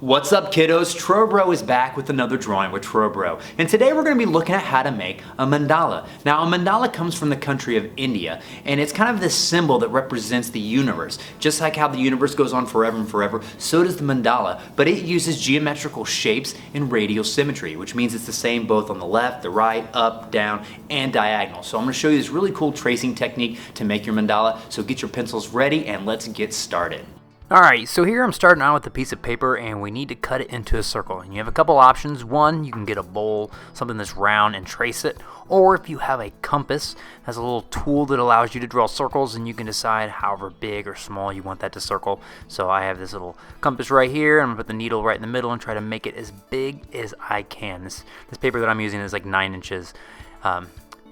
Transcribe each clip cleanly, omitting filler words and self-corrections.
What's up, kiddos? Trowbro is back with another drawing with Trowbro, and today we're going to be looking at how to make a mandala. Now, a mandala comes from the country of India, and it's kind of this symbol that represents the universe. Just like how the universe goes on forever and forever, so does the mandala, but it uses geometrical shapes and radial symmetry, which means it's the same both on the left, the right, up, down, and diagonal. So I'm going to show you this really cool tracing technique to make your mandala, so get your pencils ready and let's get started. Alright, so here I'm starting out with a piece of paper and we need to cut it into a circle. And you have a couple options. One, you can get a bowl, something that's round, and trace it. Or if you have a compass, that's a little tool that allows you to draw circles and you can decide however big or small you want that to circle. So I have this little compass right here. I'm going to put the needle right in the middle and try to make it as big as I can. This paper that I'm using is like 9 inches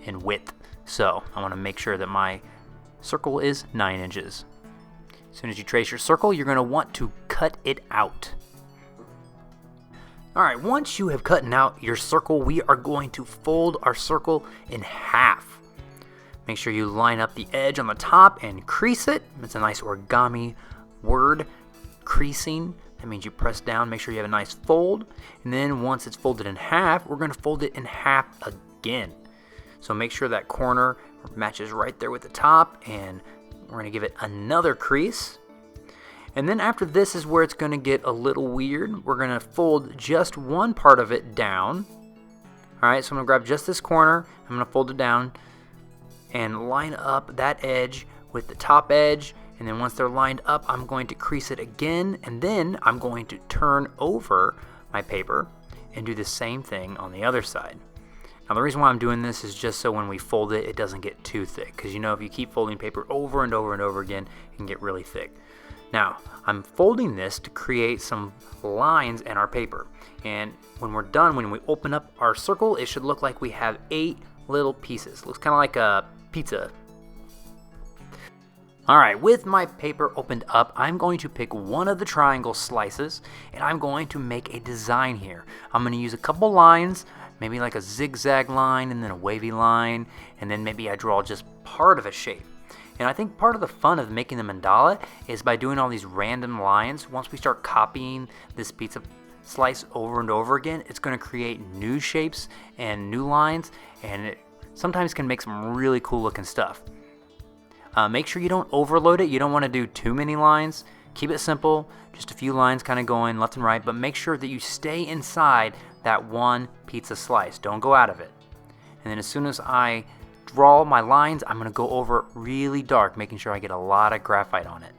in width. So I want to make sure that my circle is 9 inches. As soon as you trace your circle, you're going to want to cut it out. Alright, once you have cut out your circle, we are going to fold our circle in half. Make sure you line up the edge on the top and crease it. It's a nice origami word, creasing. That means you press down, make sure you have a nice fold. And then once it's folded in half, we're going to fold it in half again. So make sure that corner matches right there with the top, and we're going to give it another crease. And then after this is where it's going to get a little weird. We're going to fold just one part of it down. Alright, so I'm going to grab just this corner. I'm going to fold it down and line up that edge with the top edge. And then once they're lined up, I'm going to crease it again. And then I'm going to turn over my paper and do the same thing on the other side. Now the reason why I'm doing this is just so when we fold it, it doesn't get too thick. Because you know, if you keep folding paper over and over and over again, it can get really thick. Now, I'm folding this to create some lines in our paper. And when we're done, when we open up our circle, it should look like we have 8 little pieces. Looks kind of like a pizza. Alright, with my paper opened up, I'm going to pick one of the triangle slices and I'm going to make a design here. I'm going to use a couple lines, maybe like a zigzag line and then a wavy line, and then maybe I draw just part of a shape. And I think part of the fun of making the mandala is by doing all these random lines. Once we start copying this pizza slice over and over again, it's going to create new shapes and new lines, and it sometimes can make some really cool looking stuff. Make sure you don't overload it. You don't want to do too many lines. Keep it simple, just a few lines kind of going left and right, but make sure that you stay inside that one pizza slice. Don't go out of it. And then as soon as I draw my lines, I'm going to go over really dark, making sure I get a lot of graphite on it.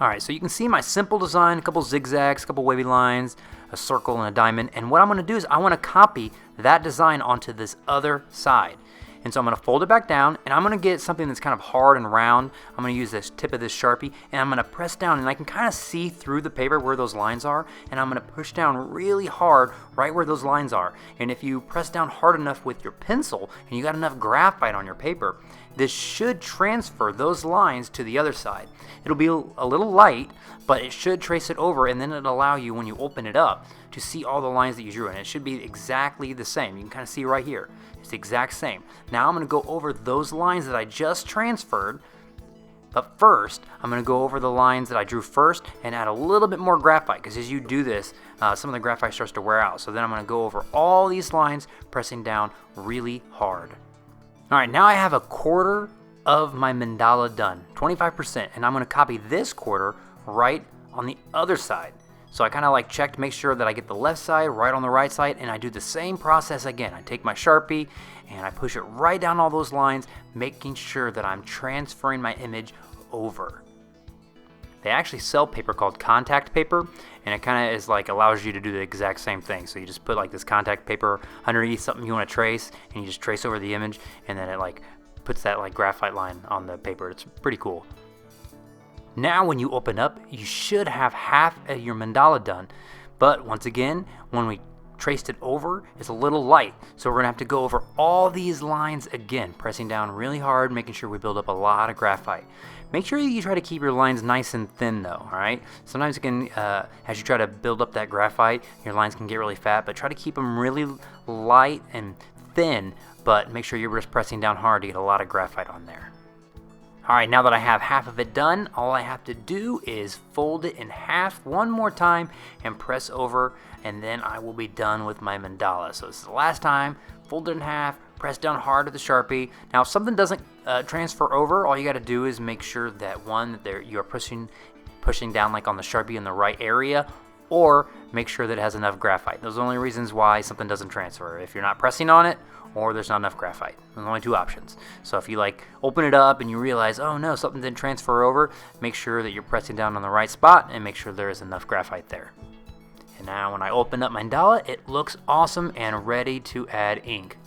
Alright, so you can see my simple design, a couple zigzags, a couple wavy lines, a circle and a diamond, and what I'm going to do is I want to copy that design onto this other side. And so I'm going to fold it back down, and I'm going to get something that's kind of hard and round. I'm going to use this tip of this Sharpie, and I'm going to press down, and I can kind of see through the paper where those lines are, and I'm going to push down really hard right where those lines are. And if you press down hard enough with your pencil, and you got enough graphite on your paper, this should transfer those lines to the other side. It'll be a little light, but it should trace it over, and then it'll allow you, when you open it up, to see all the lines that you drew, and it should be exactly the same. You can kind of see right here. It's the exact same. Now I'm going to go over those lines that I just transferred, but first I'm going to go over the lines that I drew first and add a little bit more graphite, because as you do this, some of the graphite starts to wear out. So then I'm going to go over all these lines, pressing down really hard. Alright, now I have a quarter of my mandala done, 25%, and I'm going to copy this quarter right on the other side. So I kind of like check to make sure that I get the left side right on the right side, and I do the same process again. I take my Sharpie and I push it right down all those lines, making sure that I'm transferring my image over. They actually sell paper called contact paper, and it kind of is like allows you to do the exact same thing. So you just put like this contact paper underneath something you want to trace, and you just trace over the image, and then it like puts that like graphite line on the paper. It's pretty cool. Now when you open up, you should have half of your mandala done. But once again, when we traced it over, it's a little light. So we're going to have to go over all these lines again, pressing down really hard, making sure we build up a lot of graphite. Make sure you try to keep your lines nice and thin though, alright? Sometimes it can, as you try to build up that graphite, your lines can get really fat, but try to keep them really light and thin but make sure you're just pressing down hard to get a lot of graphite on there. Alright, now that I have half of it done, all I have to do is fold it in half one more time and press over, and then I will be done with my mandala. So this is the last time, fold it in half, press down hard with the Sharpie. Now if something doesn't transfer over, all you got to do is make sure that you're pushing down like on the Sharpie in the right area, or make sure that it has enough graphite. Those are the only reasons why something doesn't transfer. If you're not pressing on it, or there's not enough graphite. There's only two options. So if you like open it up and you realize, oh no, something didn't transfer over, make sure that you're pressing down on the right spot and make sure there is enough graphite there. And now when I open up my mandala, it looks awesome and ready to add ink.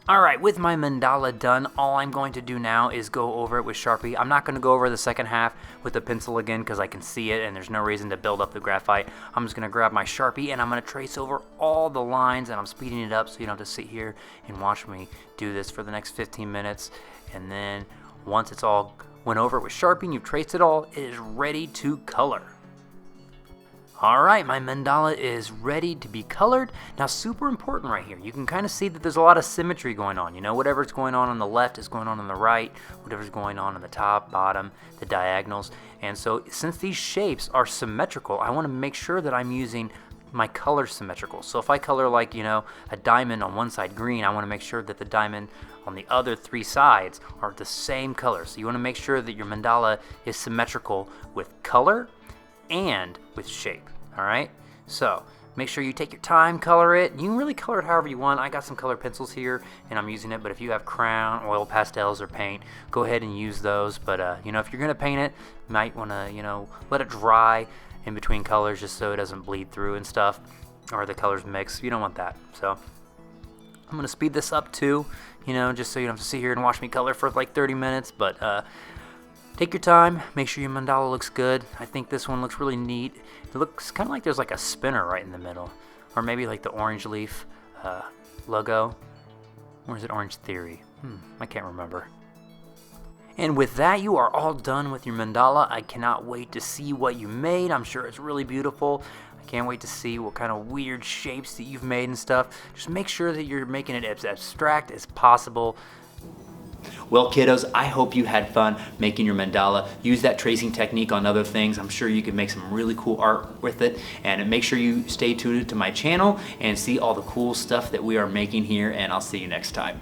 Alright, with my mandala done, all I'm going to do now is go over it with Sharpie. I'm not going to go over the second half with the pencil again because I can see it and there's no reason to build up the graphite. I'm just going to grab my Sharpie and I'm going to trace over all the lines, and I'm speeding it up so you don't have to sit here and watch me do this for the next 15 minutes. And then once it's all went over it with Sharpie and you've traced it all, it is ready to color. Alright, my mandala is ready to be colored. Now super important right here, you can kind of see that there's a lot of symmetry going on. You know, whatever's going on the left is going on the right, whatever's going on the top, bottom, the diagonals. And so since these shapes are symmetrical, I want to make sure that I'm using my color symmetrical. So if I color like, you know, a diamond on one side green, I want to make sure that the diamond on the other three sides are the same color. So you want to make sure that your mandala is symmetrical with color and with shape. Alright, so make sure you take your time, color it. You can really color it however you want. I got some color pencils here and I'm using it, but if you have crayon, oil pastels, or paint, go ahead and use those. But you know, if you're gonna paint it, you might want to, you know, let it dry in between colors just so it doesn't bleed through and stuff, or the colors mix. You don't want that. So I'm gonna speed this up too, you know, just so you don't have to sit here and watch me color for like 30 minutes. But take your time, make sure your mandala looks good. I think this one looks really neat. It looks kind of like there's like a spinner right in the middle, or maybe like the orange leaf logo, or is it Orange Theory? I can't remember. And with that, you are all done with your mandala. I cannot wait to see what you made. I'm sure it's really beautiful. I can't wait to see what kind of weird shapes that you've made and stuff. Just make sure that you're making it as abstract as possible. Well, kiddos, I hope you had fun making your mandala. Use that tracing technique on other things. I'm sure you can make some really cool art with it. And make sure you stay tuned to my channel and see all the cool stuff that we are making here, and I'll see you next time.